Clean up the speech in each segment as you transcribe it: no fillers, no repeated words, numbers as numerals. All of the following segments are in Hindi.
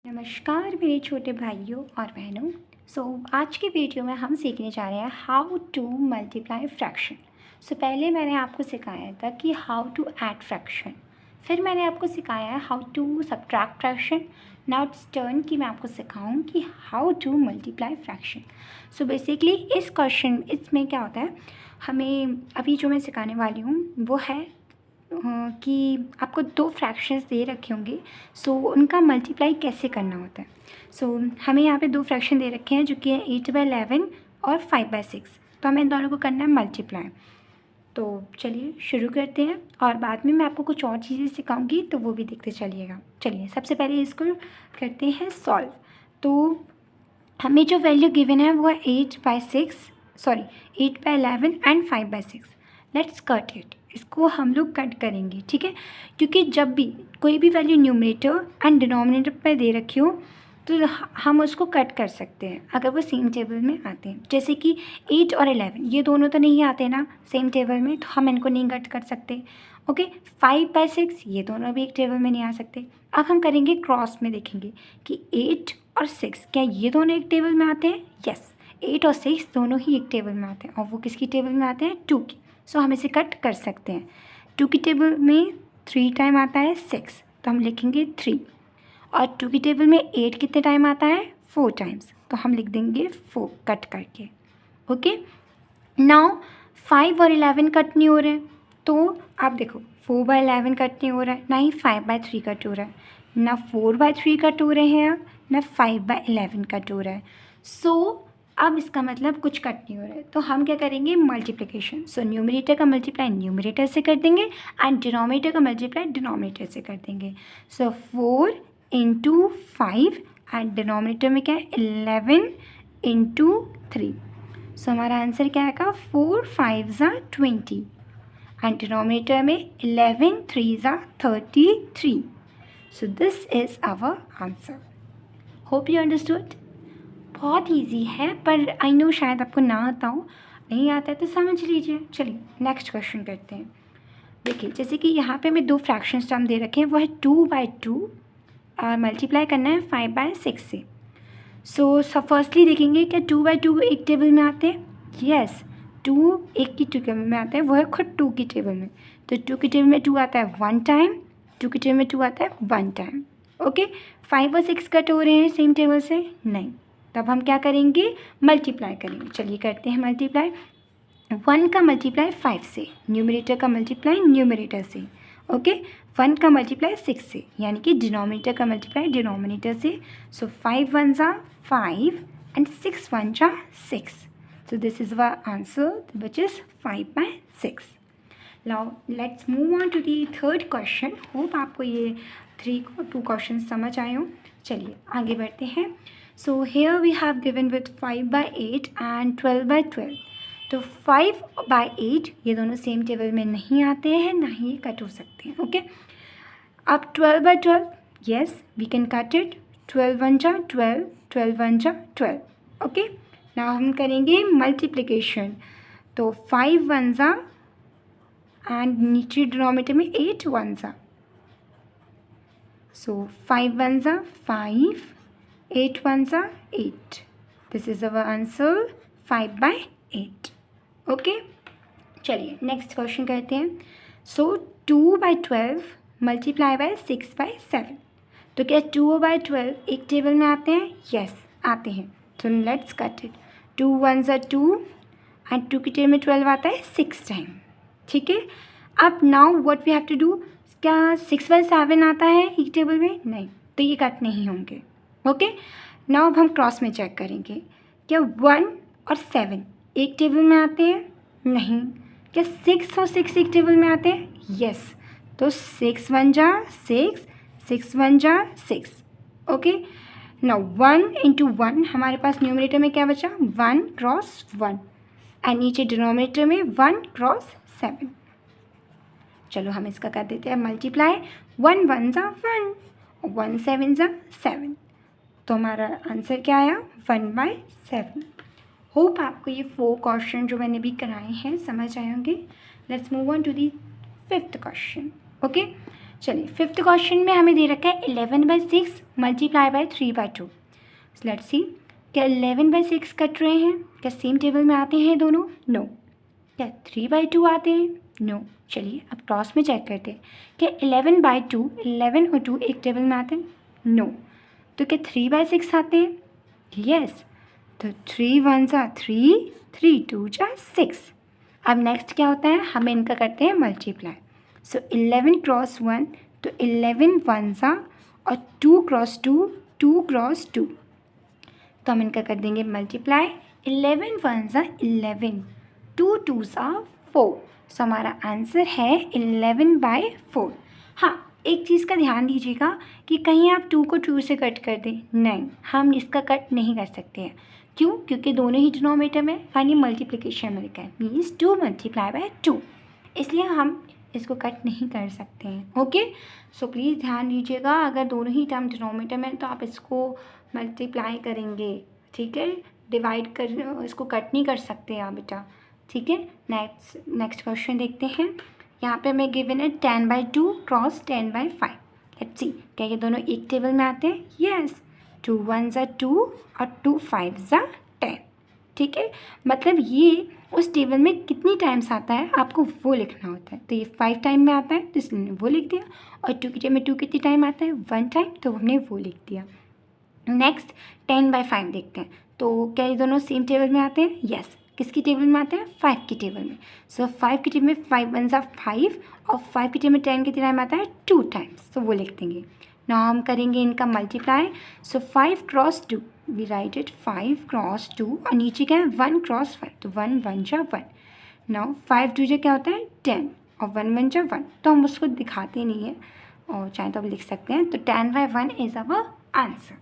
नमस्कार मेरे छोटे भाइयों और बहनों। आज की वीडियो में हम सीखने जा रहे हैं हाउ टू मल्टीप्लाई फ्रैक्शन। पहले मैंने आपको सिखाया था कि हाउ टू ऐड फ्रैक्शन, फिर मैंने आपको सिखाया है how to subtract fraction. Now it's turn कि मैं आपको सिखाऊं कि how to multiply fraction. Basically इस क्वेश्चन इसमें क्या होता है, हमें अभी जो मैं सिखाने वाली हूँ वो है कि आपको दो फ्रैक्शंस दे रखे होंगे। उनका मल्टीप्लाई कैसे करना होता है। हमें यहाँ पे दो फ्रैक्शन दे रखे हैं जो कि है 8/11 और 5/6। तो हमें इन दोनों को करना है मल्टीप्लाई। तो चलिए शुरू करते हैं, और बाद में मैं आपको कुछ और चीज़ें सिखाऊंगी तो वो भी देखते चलिएगा। चलिए सबसे पहले इसको करते हैं सॉल्व। तो हमें जो वैल्यू गिवन है वो है 8/11 एंड 5/6। Let's cut it. इसको हम लोग कट करेंगे, ठीक है, क्योंकि जब भी कोई भी वैल्यू न्यूमरेटर एंड डिनोमिनेटर पे दे रखी हो तो हम उसको कट कर सकते हैं अगर वो सेम टेबल में आते हैं। जैसे कि 8 और 11 ये दोनों तो नहीं आते ना सेम टेबल में, तो हम इनको नहीं कट कर सकते। ओके, 5/6 ये दोनों भी एक टेबल में नहीं आ सकते। अब हम करेंगे क्रॉस में, देखेंगे कि 8 और 6 क्या ये दोनों एक टेबल में आते हैं। यस, 8 और 6 दोनों ही एक टेबल में आते हैं, और वो किसकी टेबल में आते हैं, 2 की। हम इसे कट कर सकते हैं। 2 की टेबल में 3 टाइम आता है 6, तो हम लिखेंगे 3। और 2 की टेबल में 8 कितने टाइम आता है, 4 टाइम्स, तो हम लिख देंगे 4 कट करके। ओके, नाउ 5 और 11 कट नहीं हो रहे, तो आप देखो 4/11 कट नहीं हो रहा है, ना ही 5/3 कट हो रहा है, ना 4/3 कट हो रहे हैं, ना 5/11 कट हो रहा है। अब इसका मतलब कुछ कट नहीं हो रहा है, तो हम क्या करेंगे, मल्टीप्लिकेशन। न्यूमरेटर का मल्टीप्लाई न्यूमरेटर से कर देंगे एंड डिनोमिनेटर का मल्टीप्लाई डिनोमिनेटर से कर देंगे। 4 इंटू 5 एंड डिनोमिनेटर में क्या है 11 इंटू 3। हमारा आंसर क्या आएगा, 4 5 ज़ा 20 एंड डिनोमिनेटर में 11 3 ज़ा 33। This is our answer. Hope you understood. बहुत इजी है, पर आई नो शायद आपको ना आता हो, नहीं आता है तो समझ लीजिए। चलिए नेक्स्ट क्वेश्चन करते हैं। देखिए जैसे कि यहाँ पे हमें दो फ्रैक्शंस टर्म दे रखे हैं, वो है 2/2 और मल्टीप्लाई करना है 5/6 से। फर्स्टली देखेंगे क्या 2/2 एक टेबल में आते हैं। यस, 2 एक की टेबल में आता है, वो है खुद 2 की टेबल में। तो 2 की टेबल में 2 आता है 1 टाइम, 2 की टेबल में 2 आता है 1 टाइम। ओके, 5 और 6 कट हो रहे हैं सेम टेबल से, नहीं, तब हम क्या करेंगे, मल्टीप्लाई करेंगे। चलिए करते हैं मल्टीप्लाई। 1 का मल्टीप्लाई 5 से, न्यूमरेटर का मल्टीप्लाई न्यूमरेटर से। ओके, 1 का मल्टीप्लाई 6 से, यानी कि डिनोमिनेटर का मल्टीप्लाई डिनोमिनेटर से। 5 1 ज़ा 5 एंड 6 1 ज़ा 6। This is our answer which is 5/6। Now let's move on to the third question. Hope आपको ये 2 क्वेश्चन समझ आए हो। चलिए आगे बढ़ते हैं। Here we have given with 5/8 and 12/12. तो 5/8 ये दोनों सेम टेबल में नहीं आते हैं, ना ही कट हो सकते हैं। ओके, अब 12/12, yes we can cut it। 12 1 जा 12, 12 1 जा 12। ओके, नाउ हम करेंगे मल्टीप्लिकेशन। तो 5 1 जा एंड नीचे डिनोमिनेटर में 8 1 जा। 5 1 जा 5, 8 1 ज़ा 8। This is our answer 5/8। Okay, चलिए नेक्स्ट क्वेश्चन करते हैं। 2/12 मल्टीप्लाई बाय 6/7। तो क्या 2/12 एक टेबल में आते हैं, यस आते हैं। तो लेट्स कट इट। 2 1 ज़ा 2 एंड 2 की टेबल में 12 आता है 6 टाइम, ठीक है। अब now what we have to do, क्या 6/7 आता है एक टेबल में, नहीं, तो ये कट नहीं होंगे। ओके, नाउ अब हम क्रॉस में चेक करेंगे, क्या 1 और 7 एक टेबल में आते हैं, नहीं। क्या 6 और 6 एक टेबल में आते हैं, यस। तो 6 1 जा 6, 6 1 जा 6। ओके, नाउ 1 इंटू 1 हमारे पास न्यूमरेटर में क्या बचा, 1 क्रॉस 1 एंड नीचे डिनोमिनेटर में 1 क्रॉस 7। चलो हम इसका कर देते हैं मल्टीप्लाई। 1 1 जा 1, 1 7 जा 7। तो हमारा आंसर क्या आया, 1/7। होप आपको ये 4 क्वेश्चन जो मैंने भी कराए हैं समझ आए होंगे। Let's move on to the 5th question. Okay, चलिए फिफ्थ क्वेश्चन में हमें दे रखा है 11/6 मल्टीप्लाई बाय 3/2। लेट्स सी, क्या 11/6 कट रहे हैं? क्या सेम टेबल में आते हैं दोनों? नो। क्या 3/2 आते हैं? नो। चलिए अब क्रॉस में चेक करते हैं, क्या 11/2, 11 और 2 एक टेबल में आते हैं? नो। तो क्या 3/6 आते हैं? यस। तो 3 1 जा 3, 3 2 जा 6। अब नेक्स्ट क्या होता है, हम इनका करते हैं मल्टीप्लाई। सो 11 क्रॉस 1, तो 11 1 जा और 2 क्रॉस 2, 2 क्रॉस 2, तो हम इनका कर देंगे मल्टीप्लाई। 11 1 जा 11, 2 2 जा 4। सो हमारा आंसर है 11/4। हाँ, एक चीज़ का ध्यान दीजिएगा कि कहीं आप 2 को 2 से कट कर दें, नहीं, हम इसका कट नहीं कर सकते हैं। क्यों? क्योंकि दोनों ही डिनोमिनेटर में यानी मल्टीप्लिकेशन में लिखा है, मीन्स 2 मल्टीप्लाई बाय 2, इसलिए हम इसको कट नहीं कर सकते हैं। ओके, सो प्लीज़ ध्यान दीजिएगा, अगर दोनों ही टर्म डिनोमिनेटर में तो आप इसको मल्टीप्लाई करेंगे, ठीक है, डिवाइड कर, इसको कट नहीं कर सकते आप बेटा, ठीक है। नेक्स्ट क्वेश्चन देखते हैं। यहाँ पे हमें गिवन है 10/2 क्रॉस 10/5। लेट्स सी, क्या ये दोनों एक टेबल में आते हैं? यस। 2 1 जा 2 और 2 5 जा 10, ठीक है। मतलब ये उस टेबल में कितनी टाइम्स आता है आपको वो लिखना होता है। तो ये 5 टाइम में आता है तो इसलिए हमने वो लिख दिया, और 2 की टेबल में 2 कितनी टाइम आता है? 1 टाइम, तो हमने वो लिख दिया। नेक्स्ट 10/5 देखते हैं, तो क्या ये दोनों सेम टेबल में आते हैं? यस। किसकी टेबल में आते हैं? 5 की टेबल में। सो 5 की टेबल में 5 1 जा 5 और 5 की टेबल में 10 कितनी टाइम आता है? 2 टाइम्स, तो वो लिख देंगे। नाउ हम करेंगे इनका multiply. So 5 cross 2, we write it 5 cross 2, और नीचे क्या है? 1 क्रॉस 5, तो 1 1 जा 1। नाउ 5 2 जा क्या होता है? 10, और 1 1 जा 1, तो हम उसको दिखाते नहीं हैं, और चाहे तो अब लिख सकते हैं। तो 10/1 इज़ अवर आंसर।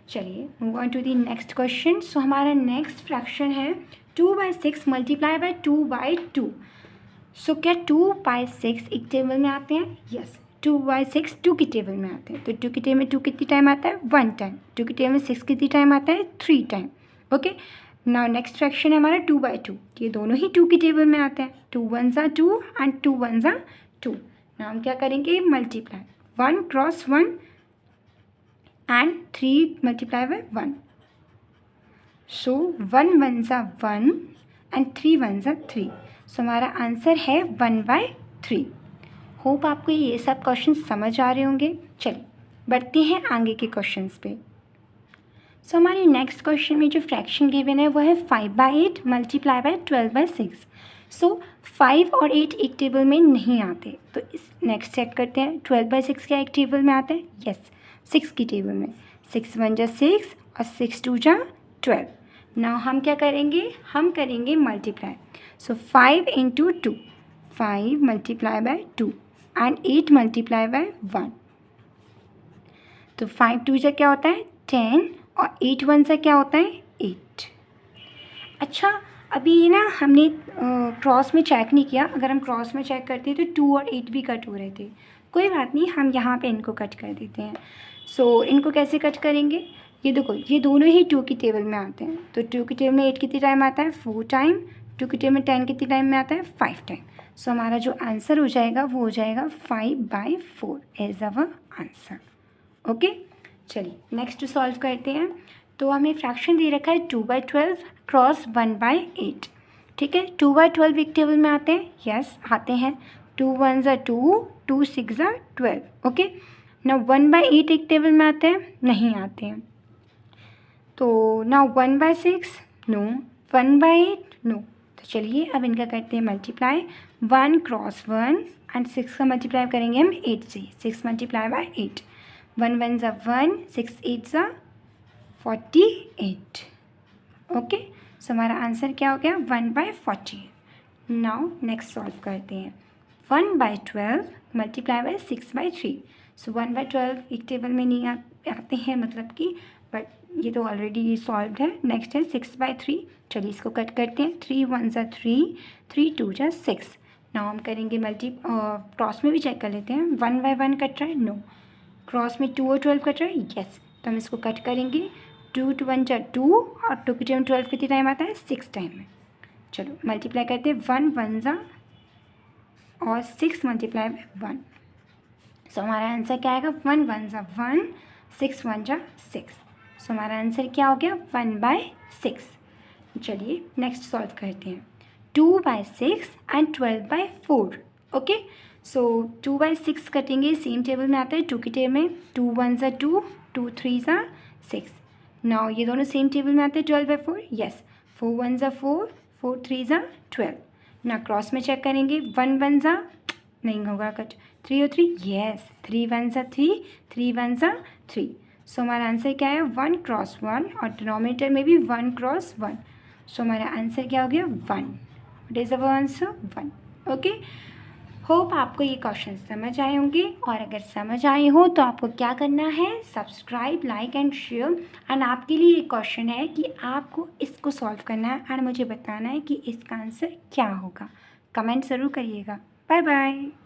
चलिए move on to the next question. So हमारा नेक्स्ट फ्रैक्शन है 2/6 मल्टीप्लाई बाय 2/2। सो क्या 2/6 एक टेबल में आते हैं? यस। 2/6 2 की टेबल में आते हैं, तो 2 की टेबल में 2 कितनी टाइम आता है? 1 टाइम। 2 की टेबल में 6 कितनी टाइम आता है? 3 time. Okay, now next fraction है हमारा 2/2। ये दोनों ही 2 की टेबल में आते हैं, 2 1 जा 2 एंड 2 1 जा 2। नाउ हम क्या करेंगे? Multiply 1 cross 1 and 3 multiply by 1. So 1 1 जा 1 and 3 1 जा 3. So हमारा आंसर है 1/3। होप आपको ये सब क्वेश्चन समझ आ रहे होंगे। चलिए बढ़ते हैं आगे के क्वेश्चंस पे। सो हमारी नेक्स्ट क्वेश्चन में जो फ्रैक्शन गिवन है वो है 5/8 मल्टीप्लाई बाय 12/6। सो 5 और 8 एक टेबल में नहीं आते, तो इस नेक्स्ट चेक करते हैं। 12/6 क्या एक टेबल में आता है? यस, 6 की टेबल में। 6 1 जा 6 और 6 2 जा 12। नाउ हम क्या करेंगे? हम करेंगे multiply. So 5 into 2, 5 multiply by 2 and 8 multiply by 1। तो 5 2 जा क्या होता है? 10 और 8 1 से क्या होता है? 8। अच्छा, अभी ना हमने क्रॉस में चेक नहीं किया, अगर हम क्रॉस में चेक करते तो 2 और 8 भी कट हो रहे थे। कोई बात नहीं, हम यहाँ पे इनको कट कर देते हैं। सो इनको कैसे कट करेंगे? ये देखो, ये दोनों ही 2 की टेबल में आते हैं, तो 2 की टेबल में 8 कितनी टाइम आता है? 4 टाइम। 2 की टेबल में 10 कितनी टाइम में आता है? 5 टाइम। सो हमारा जो आंसर हो जाएगा वो हो जाएगा 5/4 एज अवर आंसर। ओके, चलिए नेक्स्ट सॉल्व करते हैं। तो हमें फ्रैक्शन दे रखा है 2/12 क्रॉस 1/8। ठीक है, 2/12 एक टेबल में आते हैं? यस, आते हैं। 2 1 जा 2, 2 6 जा 12। ओके, ना 1/8 एक टेबल में आते हैं? नहीं आते हैं। तो ना 1/6 नो, 1/8 नो। तो चलिए अब इनका करते हैं मल्टीप्लाई। 1 क्रॉस 1 एंड 6 का मल्टीप्लाई करेंगे हम 8 से। 6 मल्टीप्लाई बाय 8, 1 1 जा 1, 6 8 जा 48। ओके, सो हमारा आंसर क्या हो गया? 1/40। नाउ नेक्स्ट सॉल्व करते हैं। 1/12 मल्टीप्लाई बाय 6/3। सो 1/12 एक टेबल में नहीं आते हैं, मतलब कि, बट ये तो ऑलरेडी सॉल्व है। नेक्स्ट है 6/3। चलिए इसको कट करते हैं। 3 1 जा 3, 3 2 जा 6। नाउ हम करेंगे क्रॉस में भी चेक कर लेते हैं। 1/1 कट रहा है? नो। क्रॉस में 2 और 12 कट रहा है? यस। तो हम इसको कट करेंगे। 2 2 1 जा 2 और 2 की टाइम 12 कितनी टाइम आता है? 6 टाइम में। चलो मल्टीप्लाई करते हैं। 1 1 जा और 6 मल्टीप्लाई बाय 1। सो हमारा आंसर क्या आएगा, 1 1 जा 1, 6 1 जा 6। सो हमारा आंसर क्या हो गया, 1/6। चलिए नेक्स्ट सॉल्व करते हैं। 2/6 एंड 12/4। ओके, सो 2/6 कटेंगे, सेम टेबल में आता है 2 की टेबल में, 2 1 जा 2, 2 3 जा 6। नाउ ये दोनों सेम टेबल में आते हैं 12/4, यस। 4 1 जा 4, 4 3 जा 12। ना क्रॉस में चेक करेंगे, 1 1 जा नहीं होगा कट, 3 और 3, यस, 3 1 जा 3, 3 1 जा 3। सो हमारा आंसर क्या है, 1 क्रॉस 1, और डिनोमिनेटर में भी 1 क्रॉस 1। सो हमारा आंसर क्या हो गया, 1। What is our answer, 1। Okay, hope आपको ये क्वेश्चन समझ आए होंगे, और अगर समझ आए हो तो आपको क्या करना है, subscribe, like and share. And आपके लिए एक क्वेश्चन है कि आपको इसको सॉल्व करना है एंड मुझे बताना है कि इसका आंसर क्या होगा। कमेंट ज़रूर करिएगा। Bye bye.